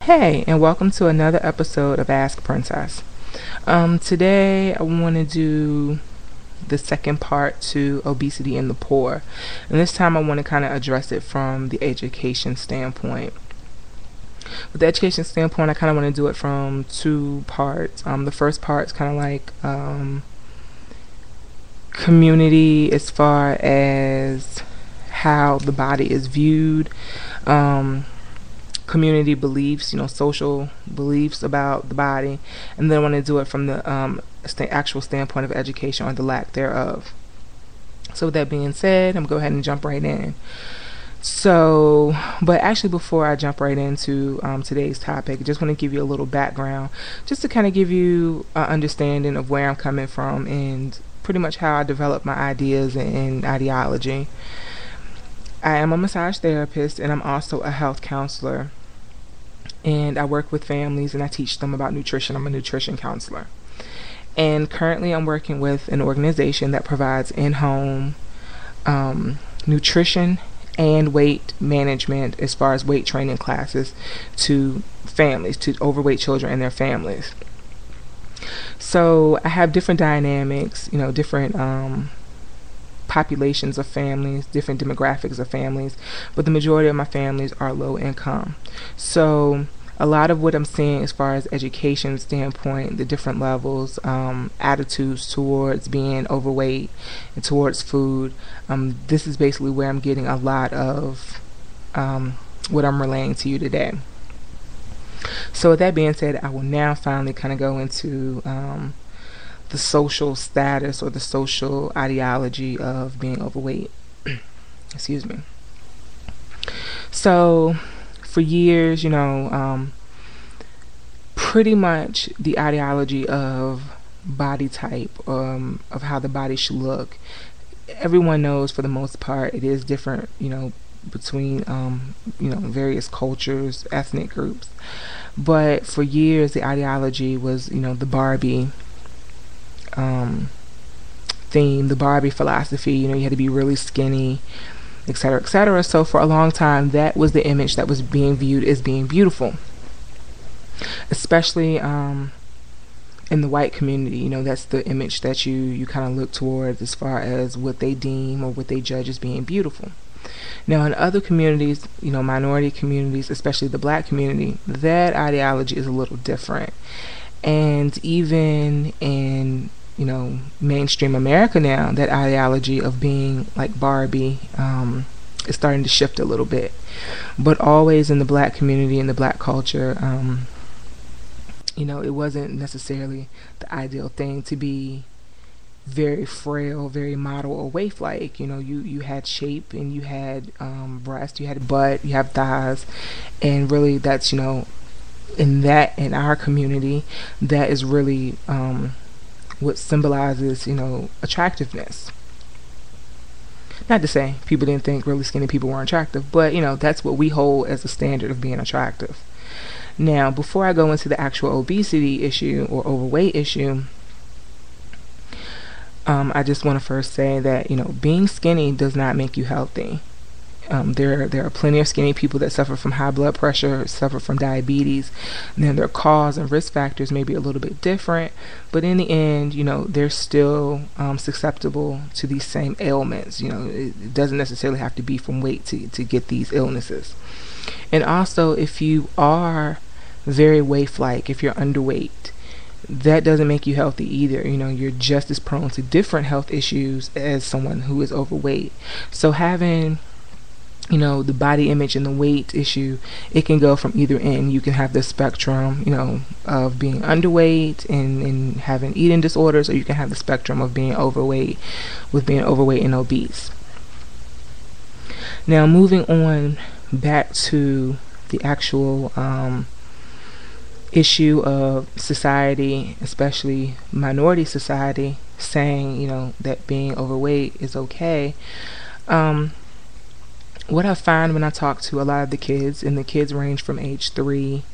Hey, and welcome to another episode of Ask Princess. Today I want to do the second part to obesity in the poor, and this time I want to kind of address it from the education standpoint. With the education standpoint, I kind of want to do it from two parts. The first part is kind of like community as far as how the body is viewed. Community beliefs, social beliefs about the body, and then I want to do it from the actual standpoint of education or the lack thereof. So with that being said, I'm going to go ahead and jump right in. But actually before I jump right into today's topic, I just want to give you a little background just to kind of give you an understanding of where I'm coming from and pretty much how I develop my ideas and ideology. I am a massage therapist, and I'm also a health counselor, and I work with families and I teach them about nutrition. I'm a nutrition counselor, and currently I'm working with an organization that provides in-home nutrition and weight management as far as weight training classes to families, to overweight children and their families. So I have different dynamics, different populations of families, different demographics of families, but the majority of my families are low income. So a lot of what I'm seeing as far as education standpoint, the different levels, attitudes towards being overweight and towards food, this is basically where I'm getting a lot of what I'm relaying to you today. So with that being said, I will now finally kind of go into the social status or the social ideology of being overweight. Excuse me. So for years, pretty much the ideology of body type, of how the body should look, everyone knows for the most part it is different, between various cultures, ethnic groups. But for years the ideology was, the Barbie theme, the Barbie philosophy. You had to be really skinny, etc., etc. So for a long time, that was the image that was being viewed as being beautiful, especially in the white community. That's the image that you kind of look towards as far as what they deem or what they judge as being beautiful. Now in other communities, minority communities, especially the black community, that ideology is a little different. And even in mainstream America now, that ideology of being like Barbie is starting to shift a little bit. But always in the black community and the black culture, it wasn't necessarily the ideal thing to be very frail, very model or waif-like. You had shape, and you had breast, you had butt, you have thighs, and really that's in our community, that is really what symbolizes, attractiveness. Not to say people didn't think really skinny people weren't attractive, but that's what we hold as a standard of being attractive. Now, before I go into the actual obesity issue or overweight issue, I just want to first say that being skinny does not make you healthy. There are plenty of skinny people that suffer from high blood pressure, suffer from diabetes, and then their cause and risk factors may be a little bit different, but in the end, they're still susceptible to these same ailments. It doesn't necessarily have to be from weight to get these illnesses. And also, if you are very waif-like, if you're underweight, that doesn't make you healthy either. You're just as prone to different health issues as someone who is overweight. So having the body image and the weight issue, it can go from either end. You can have the spectrum, of being underweight and having eating disorders, or you can have the spectrum of being overweight, with being overweight and obese. Now, moving on back to the actual issue of society, especially minority society, saying, that being overweight is okay. What I find when I talk to a lot of the kids, and the kids range from age 3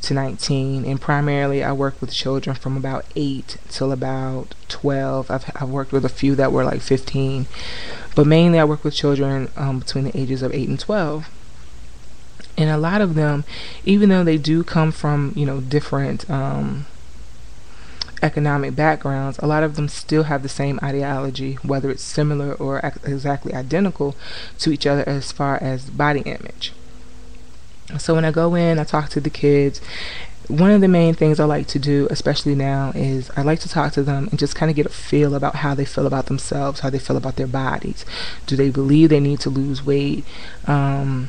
to 19, and primarily I work with children from about 8 till about 12. I've worked with a few that were like 15, but mainly I work with children between the ages of 8 and 12. And a lot of them, even though they do come from, different economic backgrounds, a lot of them still have the same ideology, whether it's similar or exactly identical to each other as far as body image. So when I go in, I talk to the kids. One of the main things I like to do, especially now, is I like to talk to them and just kind of get a feel about how they feel about themselves, how they feel about their bodies. Do they believe they need to lose weight? How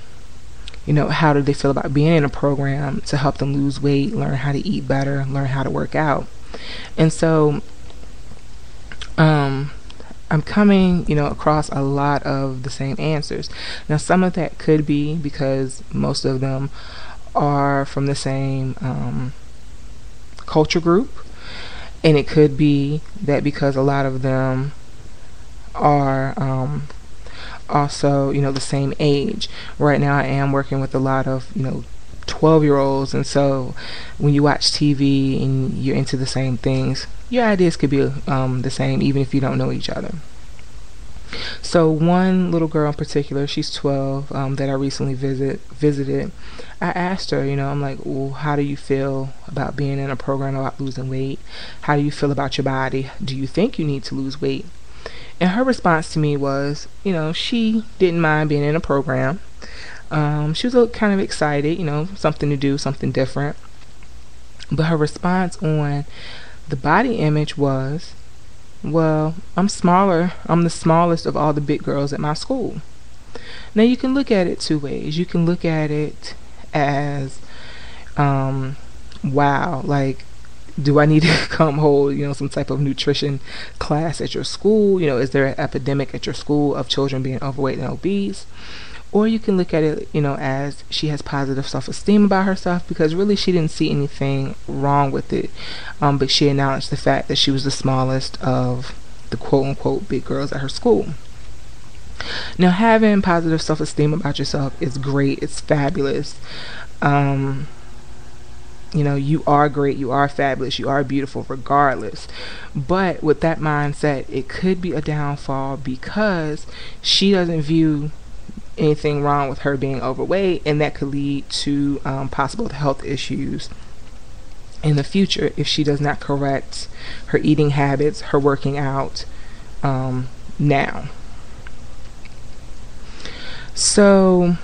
do they feel about being in a program to help them lose weight, learn how to eat better, learn how to work out? And so I'm coming, across a lot of the same answers. Now, some of that could be because most of them are from the same culture group, and it could be that because a lot of them are also, the same age. Right now I am working with a lot of, 12-year-olds, and so when you watch TV and you're into the same things, your ideas could be the same even if you don't know each other. So one little girl in particular, she's 12, that I recently visited. I asked her, I'm like, well, how do you feel about being in a program about losing weight? How do you feel about your body? Do you think you need to lose weight? And her response to me was, she didn't mind being in a program. She was kind of excited, something to do, something different. But her response on the body image was, well, I'm smaller. I'm the smallest of all the big girls at my school. Now, you can look at it two ways. You can look at it as, wow, like, do I need to come hold, some type of nutrition class at your school? Is there an epidemic at your school of children being overweight and obese? Or you can look at it, as she has positive self-esteem about herself, because really she didn't see anything wrong with it. But she acknowledged the fact that she was the smallest of the quote-unquote big girls at her school. Now, having positive self-esteem about yourself is great. It's fabulous. You are great, you are fabulous, you are beautiful regardless. But with that mindset, it could be a downfall because she doesn't view anything wrong with her being overweight, and that could lead to possible health issues in the future if she does not correct her eating habits, her working out now. So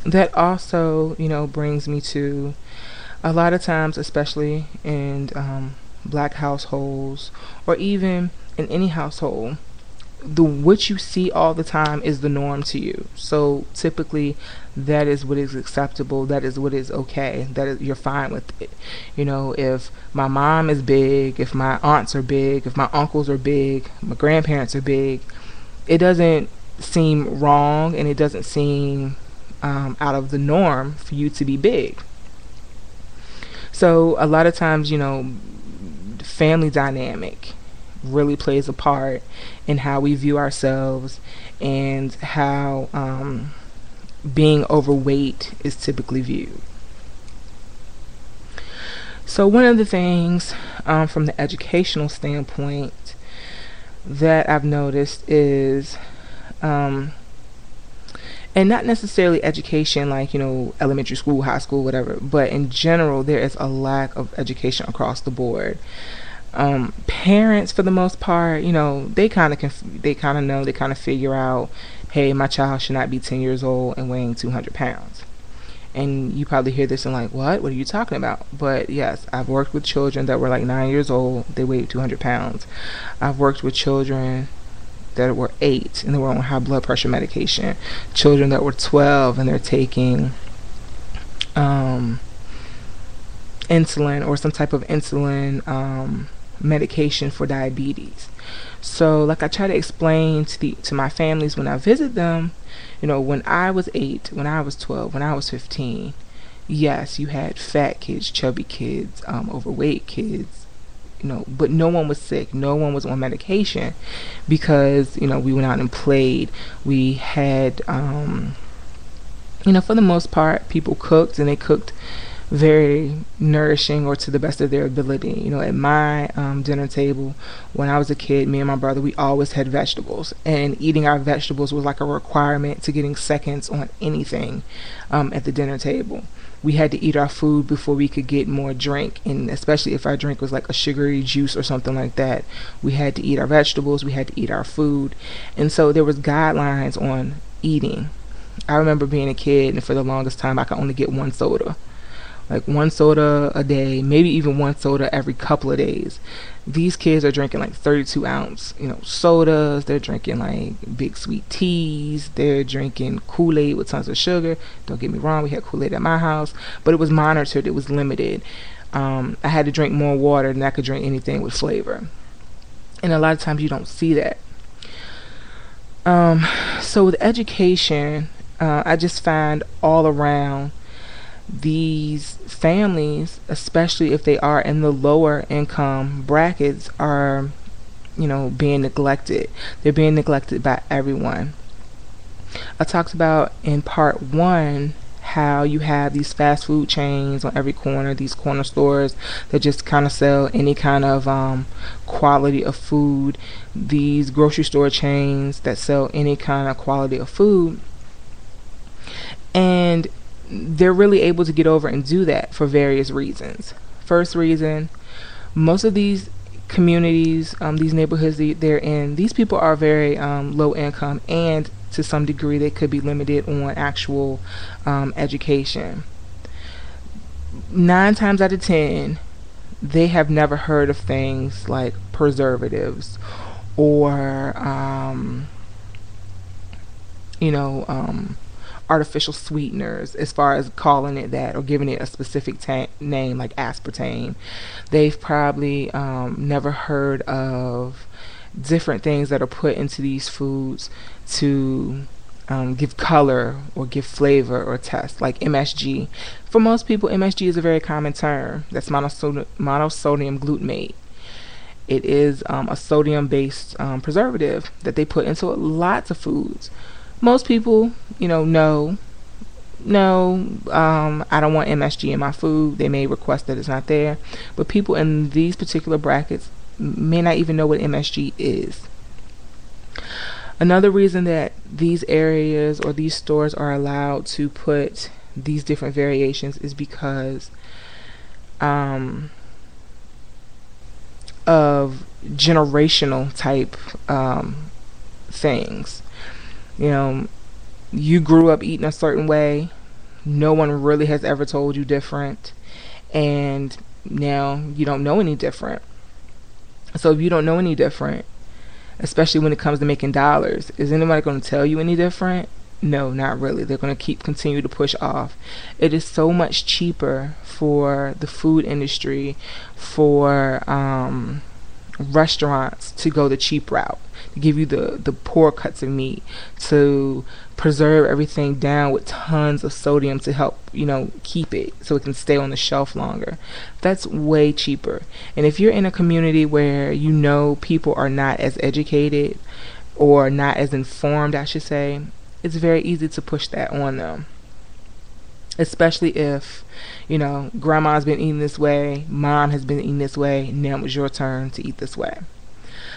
that also, brings me to a lot of times, especially in black households or even in any household, what you see all the time is the norm to you. So typically that is what is acceptable, that is what is okay, that is, you're fine with it. If my mom is big, if my aunts are big, if my uncles are big, my grandparents are big, it doesn't seem wrong, and it doesn't seem out of the norm for you to be big. So a lot of times, family dynamic really plays a part in how we view ourselves and how being overweight is typically viewed. So one of the things from the educational standpoint that I've noticed is and not necessarily education like, elementary school, high school, whatever, but in general, there is a lack of education across the board. Parents, for the most part, they kind of know, they kind of figure out, hey, my child should not be 10 years old and weighing 200 pounds. And you probably hear this and like, what are you talking about? But yes, I've worked with children that were like 9 years old, they weighed 200 pounds. I've worked with children that were 8 and they were on high blood pressure medication. Children that were 12 and they're taking insulin or some type of insulin medication for diabetes. So like I try to explain to my families when I visit them, when I was 8, when I was 12, when I was 15, yes, you had fat kids, chubby kids, overweight kids, but no one was sick, no one was on medication, because we went out and played. We had for the most part, people cooked, and they cooked very nourishing or to the best of their ability. You know, at my dinner table when I was a kid, me and my brother, we always had vegetables, and eating our vegetables was like a requirement to getting seconds on anything at the dinner table. We had to eat our food before we could get more drink, and especially if our drink was like a sugary juice or something like that, we had to eat our vegetables, we had to eat our food. And so there was guidelines on eating. I remember being a kid, and for the longest time I could only get one soda, like one soda a day, maybe even one soda every couple of days. These kids are drinking like 32 ounce, sodas. They're drinking like big sweet teas. They're drinking Kool-Aid with tons of sugar. Don't get me wrong, we had Kool-Aid at my house, but it was monitored, it was limited. I had to drink more water than I could drink anything with flavor. And a lot of times you don't see that. So with education, I just find all around these families, especially if they are in the lower income brackets, are being neglected. They're being neglected by everyone. I talked about in part 1 how you have these fast food chains on every corner, these corner stores that just kind of sell any kind of quality of food, these grocery store chains that sell any kind of quality of food. And they're really able to get over and do that for various reasons. First reason, most of these communities, these neighborhoods they're in, these people are very low income, and to some degree they could be limited on actual education. 9 times out of 10, they have never heard of things like preservatives or artificial sweeteners, as far as calling it that or giving it a specific name like aspartame. They've probably never heard of different things that are put into these foods to give color or give flavor or taste, like MSG. For most people, MSG is a very common term. That's monosodium glutamate. It is a sodium-based preservative that they put into lots of foods. Most people, no, I don't want MSG in my food. They may request that it's not there. But people in these particular brackets may not even know what MSG is. Another reason that these areas or these stores are allowed to put these different variations is because of generational type things. You grew up eating a certain way. No one really has ever told you different, and now you don't know any different. So if you don't know any different, especially when it comes to making dollars, is anybody going to tell you any different? No, not really. They're going to continue to push off. It is so much cheaper for the food industry, for restaurants to go the cheap route, to give you the poor cuts of meat, to preserve everything down with tons of sodium to help keep it so it can stay on the shelf longer. That's way cheaper. And if you're in a community where people are not as educated or not as informed, I should say, it's very easy to push that on them. Especially if grandma's been eating this way, mom has been eating this way, now it's your turn to eat this way.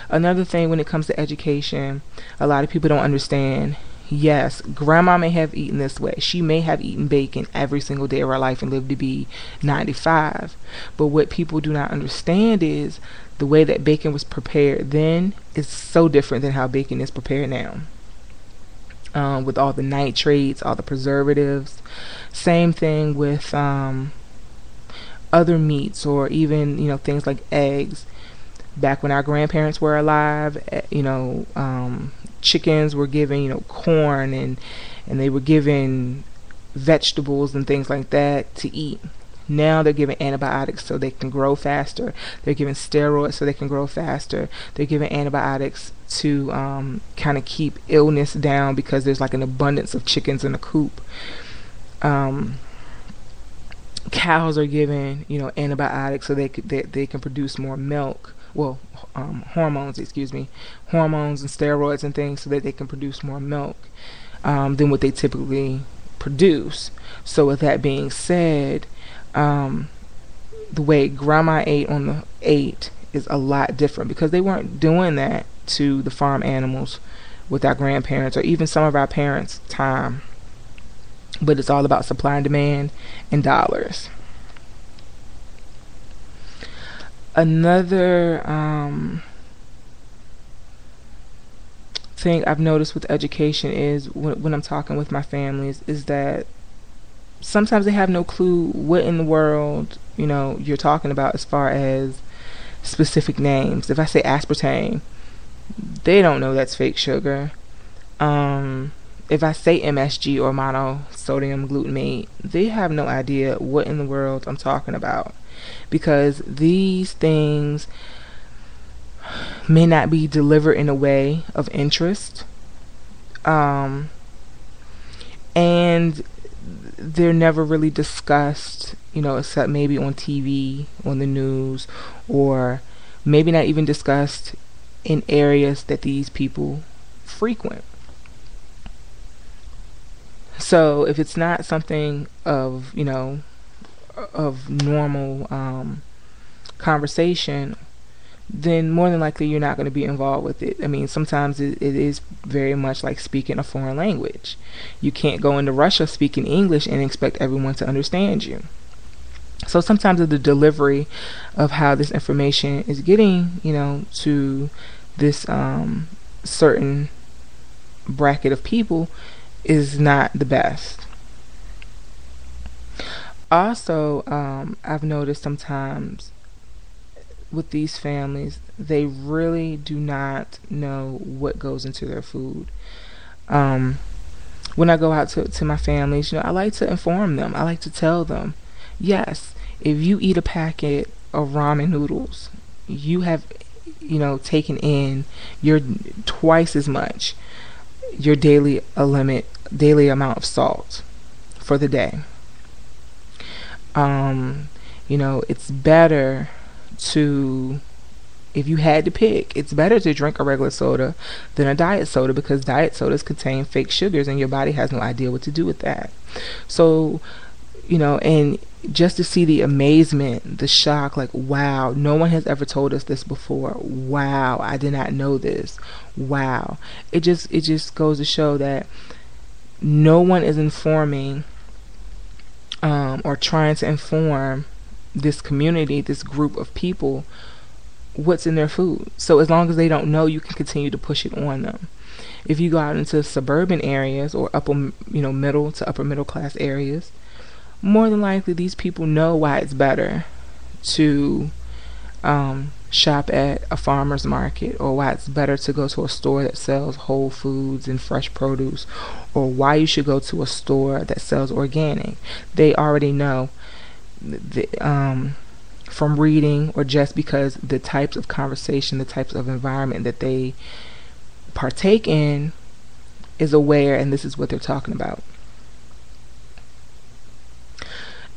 Another thing when it comes to education, a lot of people don't understand. Yes, grandma may have eaten this way. She may have eaten bacon every single day of her life and lived to be 95. But what people do not understand is the way that bacon was prepared then is so different than how bacon is prepared now. With all the nitrates, all the preservatives. Same thing with other meats, or even things like eggs. Back when our grandparents were alive, chickens were given corn and they were given vegetables and things like that to eat. Now they're given antibiotics so they can grow faster. They're given steroids so they can grow faster. They're given antibiotics to kind of keep illness down because there's like an abundance of chickens in a coop. Cows are given antibiotics so they can produce more milk. Hormones and steroids and things so that they can produce more milk than what they typically produce. So with that being said, Um, the way grandma ate is a lot different because they weren't doing that to the farm animals with our grandparents or even some of our parents' time. But it's all about supply and demand and dollars. Another thing I've noticed with education is when I'm talking with my families is that sometimes they have no clue what in the world you're talking about as far as specific names. If I say aspartame, they don't know that's fake sugar. If I say MSG or monosodium glutamate, they have no idea what in the world I'm talking about because these things may not be delivered in a way of interest, and they're never really discussed, except maybe on TV, on the news, or maybe not even discussed in areas that these people frequent. So if it's not something of normal conversation, then more than likely you're not going to be involved with it. I mean, sometimes it is very much like speaking a foreign language. You can't go into Russia speaking English and expect everyone to understand you. So sometimes the delivery of how this information is getting, to this certain bracket of people is not the best. Also, I've noticed sometimes with these families, they really do not know what goes into their food. When I go out to my families, I like to inform them. I like to tell them, yes, if you eat a packet of ramen noodles, you have, taken in your twice as much, your daily amount of salt for the day. It's better to, if you had to pick, it's better to drink a regular soda than a diet soda because diet sodas contain fake sugars and your body has no idea what to do with that. So, and just to see the amazement, the shock, like, wow, no one has ever told us this before. Wow, I did not know this. Wow. It just goes to show that no one is informing or trying to inform this community, this group of people, what's in their food. So as long as they don't know, you can continue to push it on them. If you go out into suburban areas or upper, middle to upper middle class areas, more than likely these people know why it's better to shop at a farmer's market, or why it's better to go to a store that sells whole foods and fresh produce, or why you should go to a store that sells organic. They already know from reading, or just because the types of conversation, the types of environment that they partake in is aware, and this is what they're talking about.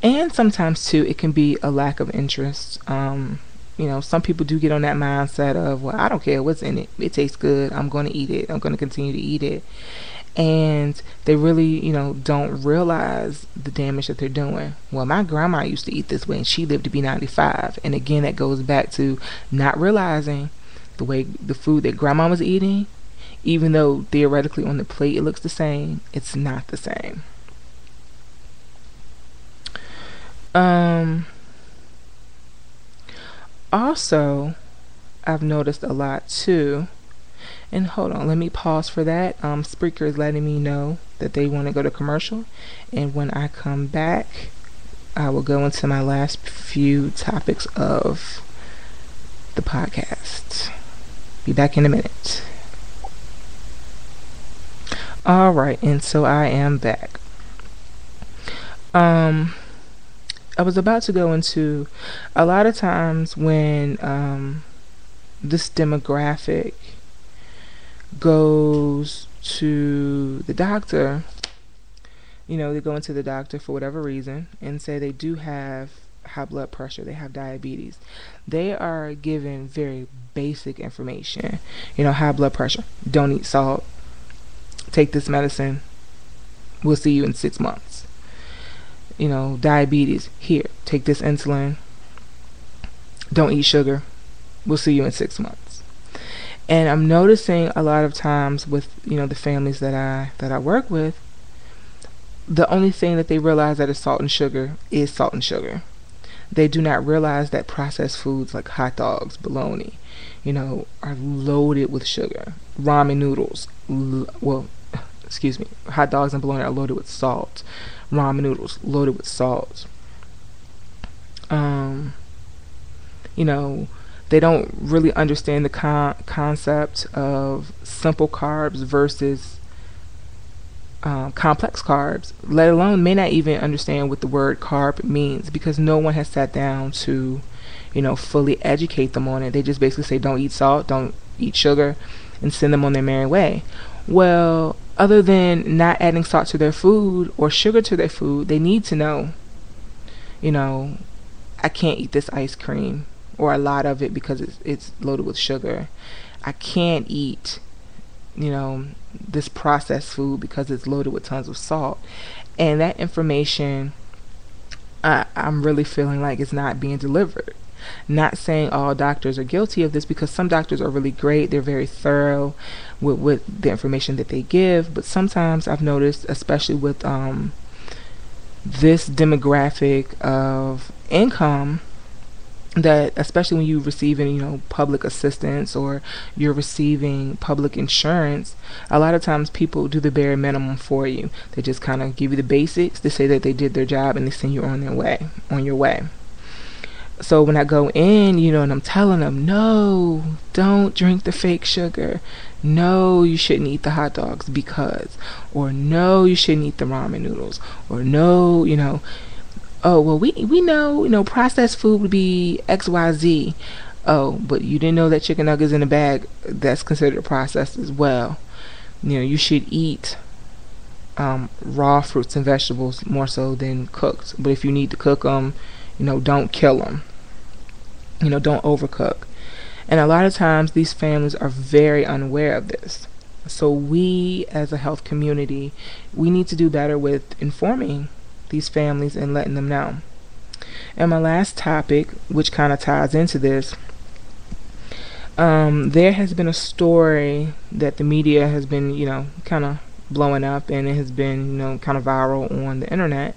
And sometimes too, it can be a lack of interest. Some people do get on that mindset of, well, I don't care what's in it. It tastes good. I'm going to eat it. I'm going to continue to eat it. And they really, don't realize the damage that they're doing. Well, my grandma used to eat this way and she lived to be 95. And again, that goes back to not realizing the way the food that grandma was eating, even though theoretically on the plate it looks the same, it's not the same. Also, I've noticed a lot too, and hold on, let me pause for that. Spreaker is letting me know that they want to go to commercial, and when I come back, I will go into my last few topics of the podcast. Be back in a minute. Alright, and so I am back. I was about to go into, a lot of times when this demographic goes to the doctor, they go into the doctor for whatever reason and say they do have high blood pressure, they have diabetes. They are given very basic information. High blood pressure, don't eat salt, take this medicine, we'll see you in 6 months. diabetes. Here, take this insulin. Don't eat sugar. We'll see you in 6 months. And I'm noticing a lot of times with the families that I work with, the only thing that they realize that is salt and sugar is salt and sugar. They do not realize that processed foods like hot dogs, bologna, are loaded with sugar. Ramen noodles, hot dogs and bologna are loaded with salt. Ramen noodles loaded with salt. They don't really understand the concept of simple carbs versus complex carbs, let alone may not even understand what the word carb means, because no one has sat down to fully educate them on it. They just basically say don't eat salt, don't eat sugar, and send them on their merry way. Well, other than not adding salt to their food or sugar to their food, they need to know, I can't eat this ice cream or a lot of it because it's loaded with sugar. I can't eat this processed food because it's loaded with tons of salt. And that information, I'm really feeling like it's not being delivered. Not saying all doctors are guilty of this, because some doctors are really great. They're very thorough with the information that they give. But sometimes I've noticed, especially with this demographic of income, that especially when you're receiving public assistance or you're receiving public insurance, a lot of times people do the bare minimum for you. They just kind of give you the basics. They say that they did their job and they send you on your way. So when I go in, and I'm telling them, no, don't drink the fake sugar, no, you shouldn't eat the hot dogs because, or no, you shouldn't eat the ramen noodles, or no, oh, well, we know, processed food would be XYZ. Oh, but you didn't know that chicken nuggets in a bag, that's considered processed as well. You should eat raw fruits and vegetables more so than cooked. But if you need to cook them, don't kill them. Don't overcook. And a lot of times these families are very unaware of this. So we, as a health community, we need to do better with informing these families and letting them know. And my last topic, which kind of ties into this, there has been a story that the media has been kind of blowing up, and it has been kind of viral on the internet.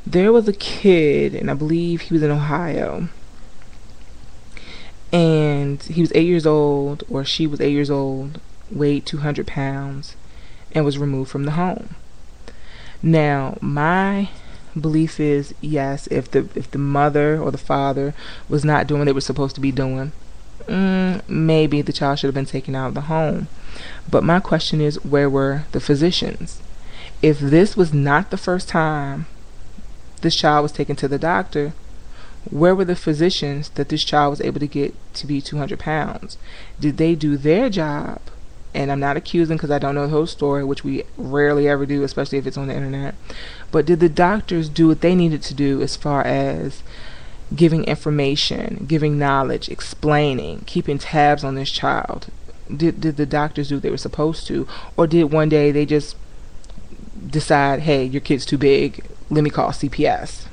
There was a kid, and I believe he was in Ohio, and he was 8 years old, or she was 8 years old, weighed 200 pounds, and was removed from the home. Now, my belief is, yes, if the mother or the father was not doing what they were supposed to be doing, maybe the child should have been taken out of the home. But my question is, where were the physicians? If this was not the first time this child was taken to the doctor, where were the physicians that this child was able to get to be 200 pounds? Did they do their job? And I'm not accusing, because I don't know the whole story, which we rarely ever do, especially if it's on the internet. But did the doctors do what they needed to do as far as giving information, giving knowledge, explaining, keeping tabs on this child? Did the doctors do what they were supposed to? Or did one day they just decide, hey, your kid's too big, let me call CPS?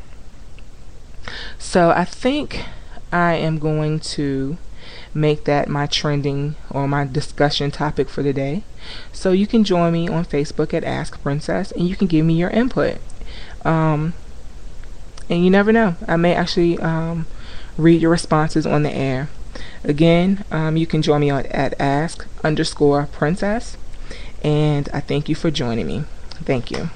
So I think I am going to make that my trending or my discussion topic for the day. So you can join me on Facebook at Ask Princess, and you can give me your input. And you never know, I may actually read your responses on the air. Again, you can join me at Ask_Princess, and I thank you for joining me. Thank you.